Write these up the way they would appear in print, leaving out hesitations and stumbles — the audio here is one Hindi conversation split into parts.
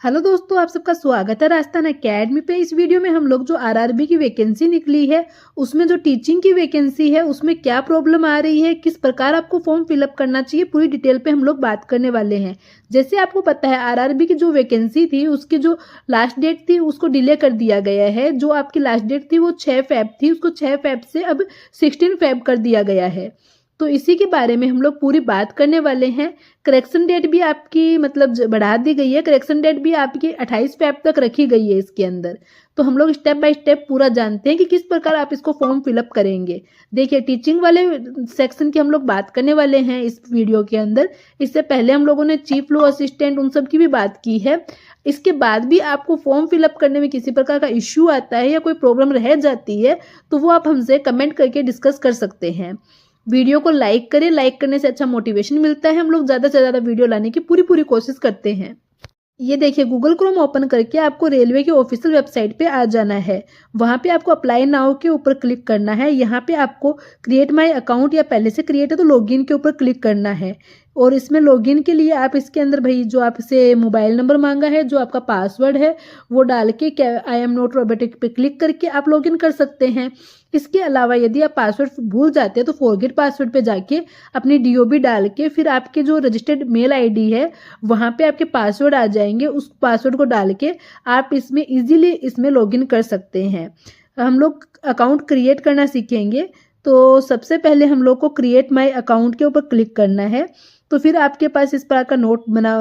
हेलो दोस्तों, आप सबका स्वागत है राजस्थान एकेडमी पे। इस वीडियो में हम लोग जो आरआरबी की वैकेंसी निकली है उसमें जो टीचिंग की वैकेंसी है उसमें क्या प्रॉब्लम आ रही है, किस प्रकार आपको फॉर्म फिलअप करना चाहिए, पूरी डिटेल पे हम लोग बात करने वाले हैं। जैसे आपको पता है आरआरबी की जो वैकेंसी थी उसकी जो लास्ट डेट थी उसको डिले कर दिया गया है। जो आपकी लास्ट डेट थी वो 6 फेब थी, उसको 6 फेब से अब 16 फेब कर दिया गया है। तो इसी के बारे में हम लोग पूरी बात करने वाले हैं। करेक्शन डेट भी आपकी बढ़ा दी गई है। करेक्शन डेट भी आपकी 28 फेब तक रखी गई है इसके अंदर। तो हम लोग स्टेप बाय स्टेप पूरा जानते हैं कि किस प्रकार आप इसको फॉर्म फिलअप करेंगे। देखिए, टीचिंग वाले सेक्शन की हम लोग बात करने वाले हैं इस वीडियो के अंदर। इससे पहले हम लोगों ने चीफ लॉ असिस्टेंट उन सब की भी बात की है। इसके बाद भी आपको फॉर्म फिलअप करने में किसी प्रकार का इश्यू आता है या कोई प्रॉब्लम रह जाती है तो वो आप हमसे कमेंट करके डिस्कस कर सकते हैं। वीडियो को लाइक करें, लाइक करने से अच्छा मोटिवेशन मिलता है। हम लोग ज़्यादा से ज़्यादा वीडियो लाने की पूरी कोशिश करते हैं। ये देखिए, गूगल क्रोम ओपन करके आपको रेलवे की ऑफिशियल वेबसाइट पे आ जाना है। वहाँ पे आपको अप्लाई नाउ के ऊपर क्लिक करना है। यहाँ पे आपको क्रिएट माय अकाउंट या पहले से क्रिएट है तो लॉगिन के ऊपर क्लिक करना है। और इसमें लॉगिन के लिए आप इसके अंदर भाई जो आपसे मोबाइल नंबर मांगा है, जो आपका पासवर्ड है वो डाल के आई एम नॉट रोबोटिक पे क्लिक करके आप लॉगिन कर सकते हैं। इसके अलावा यदि आप पासवर्ड भूल जाते हैं तो फॉरगेट पासवर्ड पे जाके अपनी डीओबी डाल के फिर आपके जो रजिस्टर्ड मेल आईडी है वहाँ पे आपके पासवर्ड आ जाएंगे। उस पासवर्ड को डाल के आप इसमें इजीली इसमें लॉगिन कर सकते हैं। हम लोग अकाउंट क्रिएट करना सीखेंगे। तो सबसे पहले हम लोग को क्रिएट माय अकाउंट के ऊपर क्लिक करना है। तो फिर आपके पास इस प्रकार का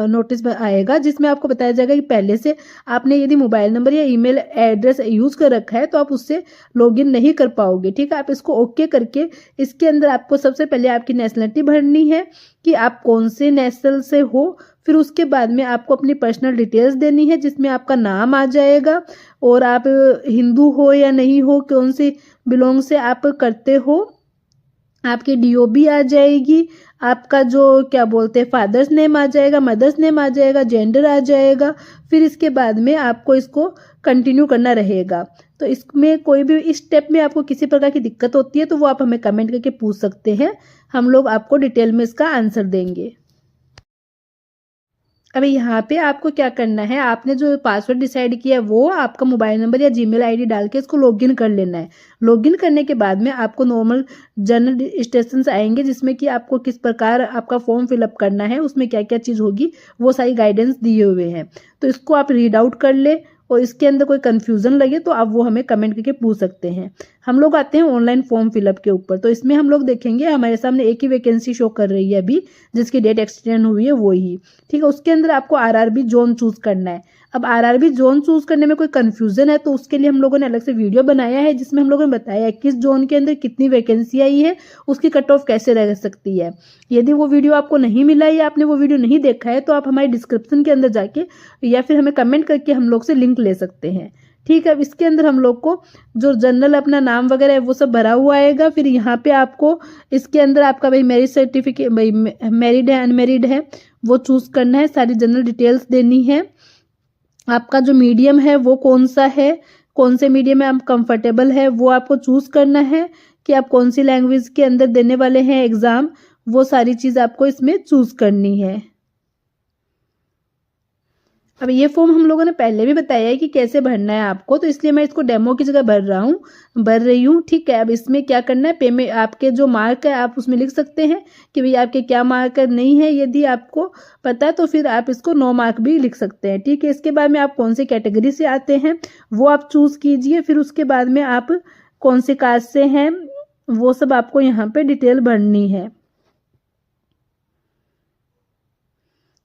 नोटिस आएगा जिसमें आपको बताया जाएगा कि पहले से आपने यदि मोबाइल नंबर या ईमेल एड्रेस यूज़ कर रखा है तो आप उससे लॉगिन नहीं कर पाओगे। ठीक है, आप इसको ओके करके इसके अंदर आपको सबसे पहले आपकी नेशनलिटी भरनी है कि आप कौन से नेशनल से हो। फिर उसके बाद में आपको अपनी पर्सनल डिटेल्स देनी है जिसमें आपका नाम आ जाएगा और आप हिंदू हो या नहीं हो, कौन सी बिलोंग से आप करते हो, आपकी डीओबी आ जाएगी, आपका जो क्या बोलते हैं फादर्स नेम आ जाएगा, मदर्स नेम आ जाएगा, जेंडर आ जाएगा। फिर इसके बाद में आपको इसको कंटिन्यू करना रहेगा। तो इसमें कोई भी इस स्टेप में आपको किसी प्रकार की दिक्कत होती है तो वो आप हमें कमेंट करके पूछ सकते हैं। हम लोग आपको डिटेल में इसका आंसर देंगे। अभी यहाँ पे आपको क्या करना है, आपने जो पासवर्ड डिसाइड किया है वो आपका मोबाइल नंबर या जीमेल आईडी डाल के इसको लॉगिन कर लेना है। लॉगिन करने के बाद में आपको नॉर्मल जनरल इंस्ट्रक्शंस आएंगे जिसमें कि आपको किस प्रकार आपका फॉर्म फिलअप करना है, उसमें क्या क्या चीज़ होगी वो सारी गाइडेंस दिए हुए हैं। तो इसको आप रीड आउट कर ले और इसके अंदर कोई कन्फ्यूज़न लगे तो आप वो हमें कमेंट करके पूछ सकते हैं। हम लोग आते हैं ऑनलाइन फॉर्म फिलअप के ऊपर। तो इसमें हम लोग देखेंगे हमारे सामने एक ही वैकेंसी शो कर रही है अभी जिसकी डेट एक्सटेंड हुई है वो ही। ठीक है, उसके अंदर आपको आरआरबी जोन चूज करना है। अब आरआरबी जोन चूज करने में कोई कंफ्यूजन है तो उसके लिए हम लोगों ने अलग से वीडियो बनाया है जिसमें हम लोगों ने बताया है किस जोन के अंदर कितनी वैकेंसी आई है, उसकी कट ऑफ कैसे रह सकती है। यदि वो वीडियो आपको नहीं मिला या आपने वो वीडियो नहीं देखा है तो आप हमारे डिस्क्रिप्शन के अंदर जाके या फिर हमें कमेंट करके हम लोग से लिंक ले सकते हैं। ठीक है, अब इसके अंदर हम लोग को जो जनरल अपना नाम वगैरह है वो सब भरा हुआ आएगा। फिर यहाँ पे आपको इसके अंदर आपका भाई मैरिज सर्टिफिकेट, भाई मैरिड है अनमेरिड है वो चूज करना है, सारी जनरल डिटेल्स देनी है। आपका जो मीडियम है वो कौन सा है, कौन से मीडियम में आप कंफर्टेबल है वो आपको चूज करना है कि आप कौन सी लैंग्वेज के अंदर देने वाले हैं एग्जाम, वो सारी चीज आपको इसमें चूज करनी है। अब ये फॉर्म हम लोगों ने पहले भी बताया है कि कैसे भरना है आपको, तो इसलिए मैं इसको डेमो की जगह भर रही हूँ। ठीक है, अब इसमें क्या करना है, पेमेंट आपके जो मार्क है आप उसमें लिख सकते हैं कि भाई आपके क्या मार्क है। नहीं है यदि आपको पता है तो फिर आप इसको 9 मार्क भी लिख सकते हैं। ठीक है, इसके बाद में आप कौन सी कैटेगरी से आते हैं वो आप चूज कीजिए। फिर उसके बाद में आप कौन सी कास्ट से हैं वो सब आपको यहाँ पे डिटेल भरनी है।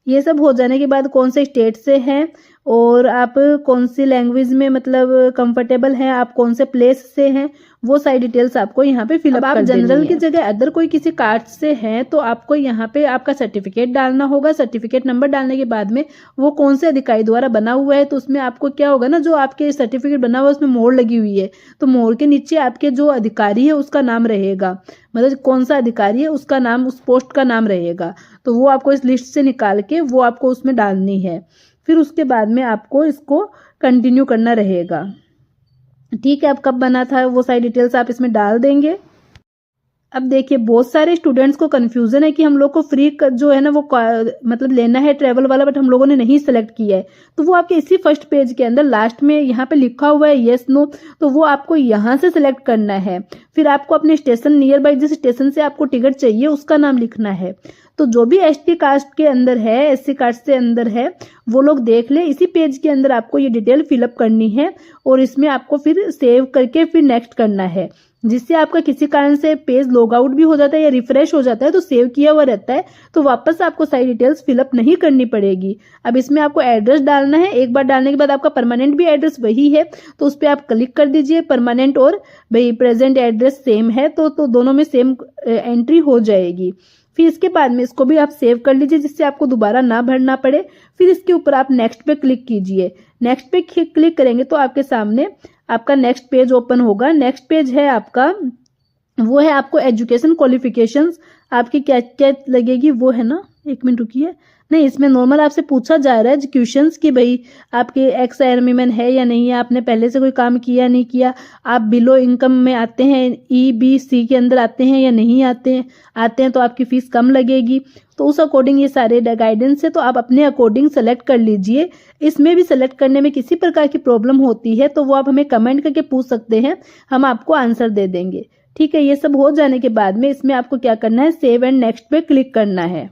ये सब हो जाने के बाद कौन से स्टेट से हैं और आप कौन सी लैंग्वेज में कंफर्टेबल हैं, आप कौन से प्लेस से हैं, वो सारी डिटेल्स आपको यहाँ पे फिलअप कर देनी है। जनरल की जगह अदर कोई किसी कास्ट से हैं तो आपको यहाँ पे आपका सर्टिफिकेट डालना होगा। सर्टिफिकेट नंबर डालने के बाद में वो कौन से अधिकारी द्वारा बना हुआ है तो उसमें आपको क्या होगा ना, जो आपके सर्टिफिकेट बना हुआ है उसमें मोहर लगी हुई है तो मोहर के नीचे आपके जो अधिकारी है उसका नाम रहेगा, कौन सा अधिकारी है उसका नाम, उस पोस्ट का नाम रहेगा। तो वो आपको इस लिस्ट से निकाल के वो आपको उसमें डालनी है। फिर उसके बाद में आपको इसको कंटिन्यू करना रहेगा। ठीक है, अब कब बना था वो सारी डिटेल्स आप इसमें डाल देंगे। अब देखिए बहुत सारे स्टूडेंट्स को कंफ्यूजन है कि हम लोग को फ्री जो है ना वो मतलब लेना है ट्रेवल वाला, बट हम लोगों ने नहीं सेलेक्ट किया है। तो वो आपके इसी फर्स्ट पेज के अंदर लास्ट में यहाँ पे लिखा हुआ है येस नो, तो वो आपको यहाँ से सिलेक्ट करना है। फिर आपको अपने स्टेशन नियर बाई, जिस स्टेशन से आपको टिकट चाहिए उसका नाम लिखना है। तो जो भी एसटी कास्ट के अंदर है, एससी कास्ट से अंदर है, वो लोग देख ले। इसी पेज के अंदर आपको ये डिटेल फिलअप करनी है और इसमें आपको फिर सेव करके फिर नेक्स्ट करना है। जिससे आपका किसी कारण से पेज लॉग आउट भी हो जाता है या रिफ्रेश हो जाता है तो सेव किया हुआ रहता है, तो वापस आपको सारी डिटेल्स फिलअप नहीं करनी पड़ेगी। अब इसमें आपको एड्रेस डालना है। एक बार डालने के बाद आपका परमानेंट भी एड्रेस वही है तो उस पर आप क्लिक कर दीजिए। परमानेंट और भाई प्रेजेंट एड्रेस सेम है तो दोनों में सेम एंट्री हो जाएगी। फिर इसके बाद में इसको भी आप सेव कर लीजिए जिससे आपको दोबारा ना भरना पड़े। फिर इसके ऊपर आप नेक्स्ट पे क्लिक कीजिए। नेक्स्ट पे क्लिक करेंगे तो आपके सामने आपका नेक्स्ट पेज ओपन होगा। नेक्स्ट पेज है आपका, वो है आपको एजुकेशन क्वालिफिकेशंस आपकी क्या क्या लगेगी वो है ना, 1 मिनट रुकिए। नहीं, इसमें नॉर्मल आपसे पूछा जा रहा है क्वेश्चंस कि भाई आपके एक्स आर्मी मैन है या नहीं है, आपने पहले से कोई काम किया नहीं किया, आप बिलो इनकम में आते हैं, EBC के अंदर आते हैं या नहीं आते हैं तो आपकी फीस कम लगेगी। तो उस अकॉर्डिंग ये सारे गाइडेंस है, तो आप अपने अकॉर्डिंग सेलेक्ट कर लीजिए। इसमें भी सेलेक्ट करने में किसी प्रकार की प्रॉब्लम होती है तो वो आप हमें कमेंट करके पूछ सकते हैं, हम आपको आंसर दे देंगे। ठीक है, ये सब हो जाने के बाद में इसमें आपको क्या करना है, सेव एंड नेक्स्ट पे क्लिक करना है।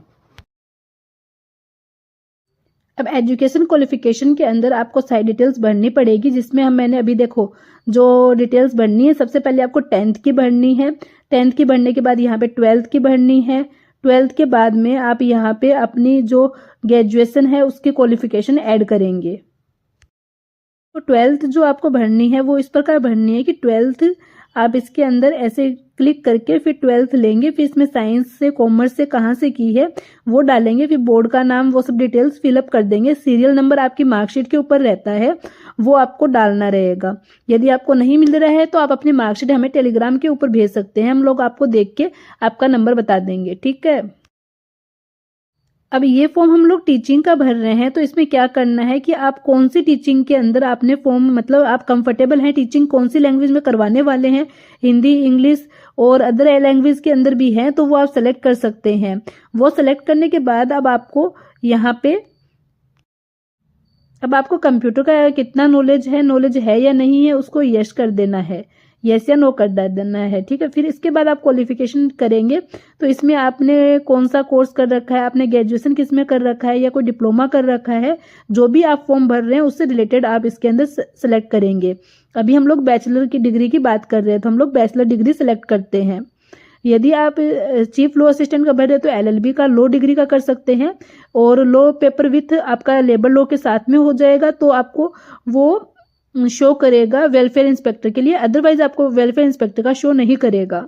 अब एजुकेशन क्वालिफिकेशन के अंदर आपको सारी डिटेल्स भरनी पड़ेगी, जिसमें मैंने अभी देखो जो डिटेल्स भरनी है, सबसे पहले आपको 10th की भरनी है। 10th की भरने के बाद यहाँ पे 12th की भरनी है। 12th के बाद में आप यहाँ पे अपनी जो ग्रेजुएशन है उसकी क्वालिफिकेशन ऐड करेंगे। तो 12th जो आपको भरनी है वो इस प्रकार भरनी है कि 12th आप इसके अंदर ऐसे क्लिक करके फिर 12th लेंगे, फिर इसमें साइंस से कॉमर्स से कहाँ से की है वो डालेंगे, फिर बोर्ड का नाम वो सब डिटेल्स फिलअप कर देंगे। सीरियल नंबर आपकी मार्कशीट के ऊपर रहता है वो आपको डालना रहेगा। यदि आपको नहीं मिल रहा है तो आप अपनी मार्कशीट हमें टेलीग्राम के ऊपर भेज सकते हैं, हम लोग आपको देख के आपका नंबर बता देंगे। ठीक है, अब ये फॉर्म हम लोग टीचिंग का भर रहे हैं, तो इसमें क्या करना है कि आप कौन सी टीचिंग के अंदर आपने फॉर्म, मतलब आप कंफर्टेबल हैं टीचिंग कौन सी लैंग्वेज में करवाने वाले हैं, हिंदी, इंग्लिश और अदर लैंग्वेज के अंदर भी हैं तो वो आप सेलेक्ट कर सकते हैं। वो सेलेक्ट करने के बाद अब आपको यहाँ पे कंप्यूटर का कितना नॉलेज है या नहीं है उसको यस कर देना है, यस या नो कर देना है। ठीक है, फिर इसके बाद आप क्वालिफिकेशन करेंगे तो इसमें आपने कौन सा कोर्स कर रखा है, आपने ग्रेजुएशन किस में कर रखा है या कोई डिप्लोमा कर रखा है, जो भी आप फॉर्म भर रहे हैं उससे रिलेटेड आप इसके अंदर सेलेक्ट करेंगे। अभी हम लोग बैचलर की डिग्री की बात कर रहे हैं तो हम लोग बैचलर डिग्री सेलेक्ट करते हैं। यदि आप चीफ लॉ असिस्टेंट का भर रहे हैं तो LLB का लॉ डिग्री का कर सकते हैं और लॉ पेपर विथ आपका लेबर लॉ के साथ में हो जाएगा तो आपको वो शो करेगा वेलफेयर इंस्पेक्टर के लिए, अदरवाइज आपको वेलफेयर इंस्पेक्टर का शो नहीं करेगा।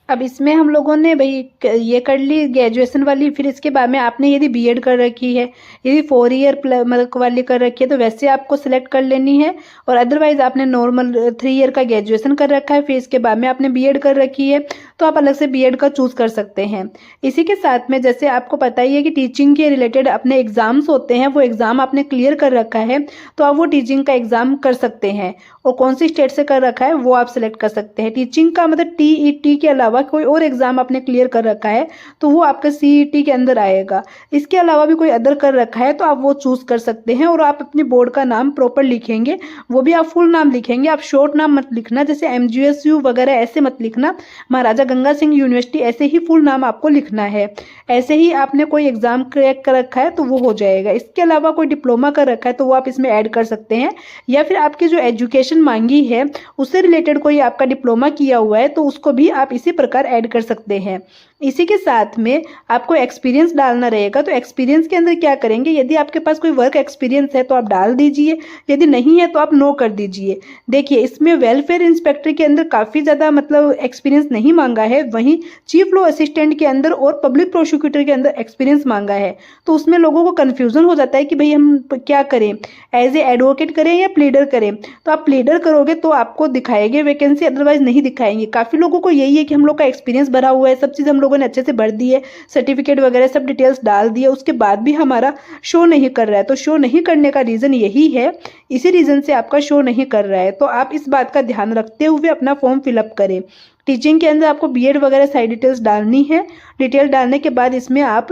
अब इसमें हम लोगों ने भाई ये कर ली ग्रेजुएशन वाली, फिर इसके बाद में आपने यदि बीएड कर रखी है, यदि 4 ईयर मतलब वाली कर रखी है तो वैसे आपको सिलेक्ट कर लेनी है, और अदरवाइज आपने नॉर्मल 3 ईयर का ग्रेजुएशन कर रखा है, फिर इसके बाद में आपने बीएड कर रखी है तो आप अलग से बीएड का चूज कर सकते हैं। इसी के साथ में जैसे आपको पता ही है कि टीचिंग के रिलेटेड अपने एग्जाम्स होते हैं, वो एग्जाम आपने क्लियर कर रखा है तो आप वो टीचिंग का एग्जाम कर सकते हैं, और कौन सी स्टेट से कर रखा है वो आप सिलेक्ट कर सकते हैं। टीचिंग का मतलब TET के अलावा कोई और एग्जाम आपने क्लियर कर रखा है तो वो आपका CET के अंदर आएगा। इसके अलावा भी कोई अदर कर रखा है तो आप वो चूज कर सकते हैं, और आप अपने बोर्ड का नाम प्रॉपर लिखेंगे, वो भी आप फुल नाम लिखेंगे, आप शॉर्ट नाम मत लिखना, जैसे MGSU वगैरह ऐसे मत लिखना, महाराजा गंगा सिंह यूनिवर्सिटी ऐसे ही फुल नाम आपको लिखना है। ऐसे ही आपने कोई एग्जाम क्रैक कर रखा है तो वो हो जाएगा। इसके अलावा कोई डिप्लोमा कर रखा है तो वो आप इसमें ऐड कर सकते हैं, या फिर आपकी जो एजुकेशन मांगी है उससे रिलेटेड कोई आपका डिप्लोमा किया हुआ है तो उसको भी आप इसी प्रकार ऐड कर सकते हैं। इसी के साथ में आपको एक्सपीरियंस डालना रहेगा, तो एक्सपीरियंस के अंदर क्या करेंगे, यदि आपके पास कोई वर्क एक्सपीरियंस है तो आप डाल दीजिए, यदि नहीं है तो आप नो कर दीजिए। देखिए इसमें वेलफेयर इंस्पेक्टर के अंदर काफ़ी ज़्यादा मतलब एक्सपीरियंस नहीं मांगा है, वहीं चीफ लॉ असिस्टेंट के अंदर और पब्लिक प्रोसिक्यूटर के अंदर एक्सपीरियंस मांगा है, तो उसमें लोगों को कन्फ्यूजन हो जाता है कि भाई हम क्या करें, एज ए एडवोकेट करें या प्लीडर करें। तो आप प्लीडर करोगे तो आपको दिखाएंगे वैकेंसी, अदरवाइज नहीं दिखाएंगे। काफ़ी लोगों को यही है कि हम लोग का एक्सपीरियंस भरा हुआ है, सब चीज़ हम लोगों लोगों ने अच्छे से भर दिए, सर्टिफिकेट वगैरह सब डिटेल्स डाल दिए, उसके बाद भी हमारा शो नहीं कर रहा है। तो शो नहीं करने का रीज़न यही है, इसी रीज़न से आपका शो नहीं कर रहा है। तो आप इस बात का ध्यान रखते हुए अपना फॉर्म फिलअप करें। टीचिंग के अंदर आपको बीएड वगैरह सारी डिटेल्स डालनी है। डिटेल डालने के बाद इसमें आप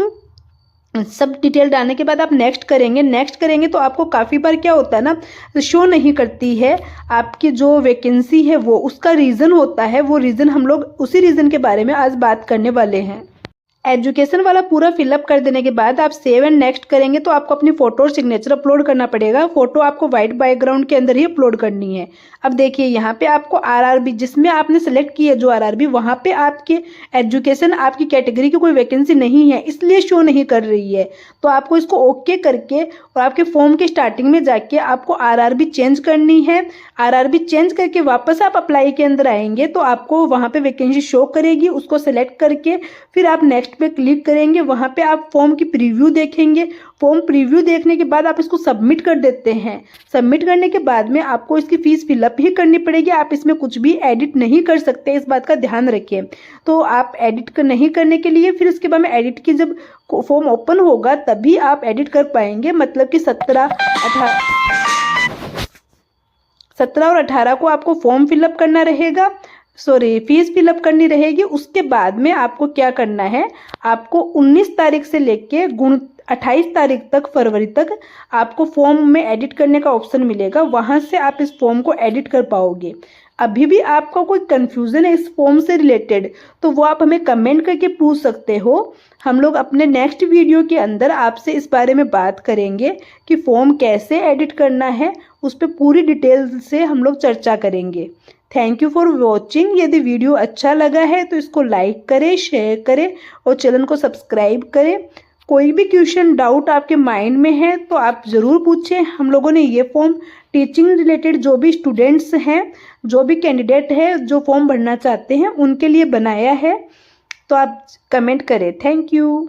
सब डिटेल डालने के बाद आप नेक्स्ट करेंगे तो आपको काफ़ी बार क्या होता है ना, शो नहीं करती है आपकी जो वैकेंसी है वो, उसका रीज़न होता है। वो रीज़न हम लोग उसी रीज़न के बारे में आज बात करने वाले हैं। एजुकेशन वाला पूरा फिलअप कर देने के बाद आप सेव एंड नेक्स्ट करेंगे तो आपको अपनी फ़ोटो और सिग्नेचर अपलोड करना पड़ेगा। फ़ोटो आपको वाइट बैकग्राउंड के अंदर ही अपलोड करनी है। अब देखिए यहाँ पे आपको आरआरबी जिसमें आपने सेलेक्ट की है जो आरआरबी, वहाँ पे आपके एजुकेशन आपकी कैटेगरी की कोई वैकेंसी नहीं है, इसलिए शो नहीं कर रही है। तो आपको इसको ओके करके और आपके फॉर्म के स्टार्टिंग में जाके आपको आरआरबी चेंज करनी है। आरआरबी चेंज करके वापस आप अप्लाई के अंदर आएंगे तो आपको वहाँ पे वैकेंसी शो करेगी। उसको सेलेक्ट करके फिर आप नेक्स्ट पे क्लिक करेंगे, वहां पे आप फॉर्म की प्रीव्यू देखेंगे। फॉर्म प्रीव्यू देखने के बाद आप इसको सबमिट कर देते हैं। सबमिट करने के बाद में आपको इसकी फीस फिलअप ही करनी पड़ेगी। आप इसमें कुछ भी एडिट नहीं कर सकते, इस बात का ध्यान रखिए। तो आप एडिट नहीं करने के लिए फिर उसके बाद में एडिट की जब फॉर्म ओपन होगा तभी आप एडिट कर पाएंगे। मतलब कि 17 और 18 को आपको फॉर्म फिलअप करना रहेगा, फीस फिलअप करनी रहेगी। उसके बाद में आपको क्या करना है, आपको 19 तारीख से लेके 28 तारीख तक, फरवरी तक आपको फॉर्म में एडिट करने का ऑप्शन मिलेगा। वहां से आप इस फॉर्म को एडिट कर पाओगे। अभी भी आपका कोई कंफ्यूजन है इस फॉर्म से रिलेटेड तो वो आप हमें कमेंट करके पूछ सकते हो। हम लोग अपने नेक्स्ट वीडियो के अंदर आपसे इस बारे में बात करेंगे कि फॉर्म कैसे एडिट करना है, उस पर पूरी डिटेल से हम लोग चर्चा करेंगे। Thank you for watching. यदि वीडियो अच्छा लगा है तो इसको लाइक करें, शेयर करें और चैनल को सब्सक्राइब करें। कोई भी क्वेश्चन डाउट आपके माइंड में है तो आप ज़रूर पूछें। हम लोगों ने ये फॉर्म टीचिंग रिलेटेड जो भी स्टूडेंट्स हैं, जो भी कैंडिडेट है जो फॉर्म भरना चाहते हैं उनके लिए बनाया है। तो आप कमेंट करें। Thank you.